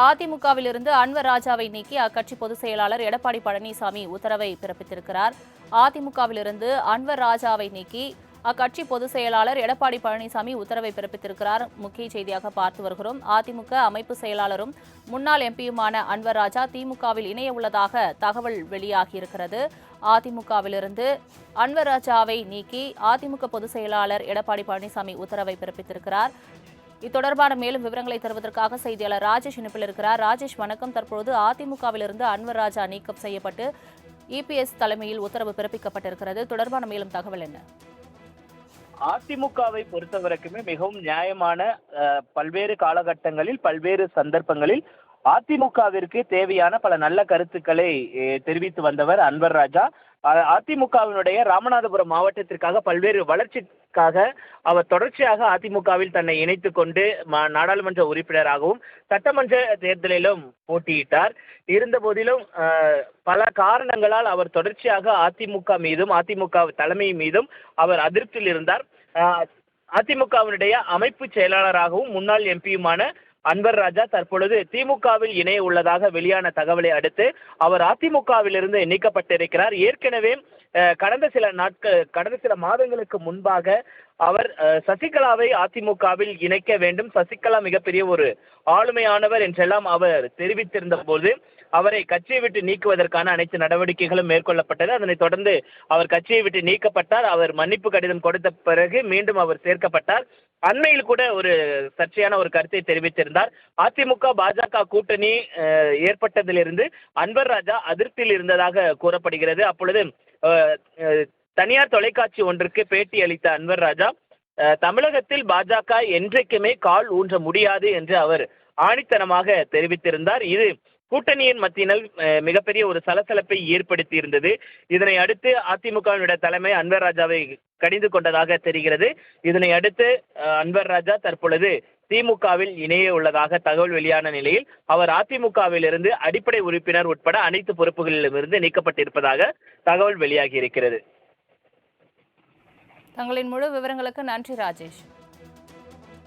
அதிமுகவிலிருந்து அன்வர் ராஜாவை நீக்கி அக்கட்சி பொதுச் செயலாளர் எடப்பாடி பழனிசாமி உத்தரவை பிறப்பித்திருக்கிறார். அதிமுகவிலிருந்து அன்வர் ராஜாவை நீக்கி அக்கட்சி பொதுச் செயலாளர் எடப்பாடி பழனிசாமி உத்தரவை பிறப்பித்திருக்கிறார். முக்கிய செய்தியாக பார்த்து வருகிறோம். அதிமுக அமைப்பு செயலாளரும் முன்னாள் எம்பியுமான அன்வர் ராஜா திமுகவில் இணைய உள்ளதாக தகவல் வெளியாகியிருக்கிறது. அதிமுகவிலிருந்து அன்வர் ராஜாவை நீக்கி அதிமுக பொதுச் செயலாளர் எடப்பாடி பழனிசாமி உத்தரவை பிறப்பித்திருக்கிறார். இத்தொடர்பான மேலும் விவரங்களை தருவதற்காக செய்தியாளர் ராஜேஷ் இணைப்பில் இருக்கிறார். ராஜேஷ் வணக்கம். தற்போது அதிமுகவிலிருந்து அன்வர் ராஜா நீக்கம் செய்யப்பட்டு இபிஎஸ் தலைமையில் உத்தரவு பிறப்பிக்கப்பட்டிருக்கிறது. தொடர்பான மேலும் தகவல் என்ன? அதிமுகவை பொறுத்தவரைக்குமே மிகவும் நியாயமான பல்வேறு காலகட்டங்களில் பல்வேறு சந்தர்ப்பங்களில் அதிமுகவிற்கு தேவையான பல நல்ல கருத்துக்களை தெரிவித்து வந்தவர் அன்வர் ராஜா. அதிமுகவினுடைய ராமநாதபுரம் மாவட்டத்திற்காக பல்வேறு வளர்ச்சிக்காக அவர் தொடர்ச்சியாக அதிமுகவில் தன்னை இணைத்துக் கொண்டு நாடாளுமன்ற உறுப்பினராகவும் சட்டமன்ற தேர்தலிலும் போட்டியிட்டார். இருந்த போதிலும் பல காரணங்களால் அவர் தொடர்ச்சியாக அதிமுக மீதும் அதிமுக தலைமை மீதும் அவர் அதிருப்தியில் இருந்தார். அதிமுகவினுடைய அமைப்பு செயலாளராகவும் முன்னாள் எம்பியுமான அன்வர் ராஜா தற்பொழுது திமுகவில் இணைய உள்ளதாக வெளியான தகவலை அடுத்து அவர் அதிமுகவிலிருந்து நீக்கப்பட்டிருக்கிறார். ஏற்கனவே கடந்த சில மாதங்களுக்கு முன்பாக அவர் சசிகலாவை அதிமுகவில் இணைக்க வேண்டும், சசிகலா மிகப்பெரிய ஒரு ஆளுமையானவர் என்றெல்லாம் அவர் தெரிவித்திருந்த போது அவரை கட்சியை விட்டு நீக்குவதற்கான அனைத்து நடவடிக்கைகளும் மேற்கொள்ளப்பட்டது. அதனைத் தொடர்ந்து அவர் கட்சியை விட்டு நீக்கப்பட்டார். அவர் மன்னிப்பு கடிதம் கொடுத்த பிறகு மீண்டும் அவர் சேர்க்கப்பட்டார். அண்மையில் கூட ஒரு சர்ச்சையான ஒரு கருத்தை தெரிவித்திருந்தார். அதிமுக பாஜக கூட்டணி ஏற்பட்டதிலிருந்து அன்வர் ராஜா அதிருப்தியில் இருந்ததாக கூறப்படுகிறது. அப்பொழுது தனியார் தொலைக்காட்சி ஒன்றுக்கு பேட்டி அளித்த அன்வர் ராஜா தமிழகத்தில் பாஜக என்றைக்குமே கால் ஊன்ற முடியாது என்று அவர் ஆணித்தனமாக தெரிவித்திருந்தார். இது கூட்டணியின் மத்தியினால் மிகப்பெரிய ஒரு சலசலப்பை ஏற்படுத்தி இருந்தது. இதனை அடுத்து அதிமுகவினுடைய தலைமை அன்வர் ராஜாவை கடிந்து கொண்டதாக தெரிகிறது. இதனை அடுத்து அன்வர் ராஜா தற்பொழுது திமுகவில் இணைய உள்ளதாக தகவல் வெளியான நிலையில் அவர் அதிமுகவிலிருந்து அடிப்படை உறுப்பினர் உட்பட அனைத்து பொறுப்புகளிலுமிருந்து நீக்கப்பட்டிருப்பதாக தகவல் வெளியாகி இருக்கிறது. தங்களின் முழு விவரங்களுக்கு நன்றி ராஜேஷ்.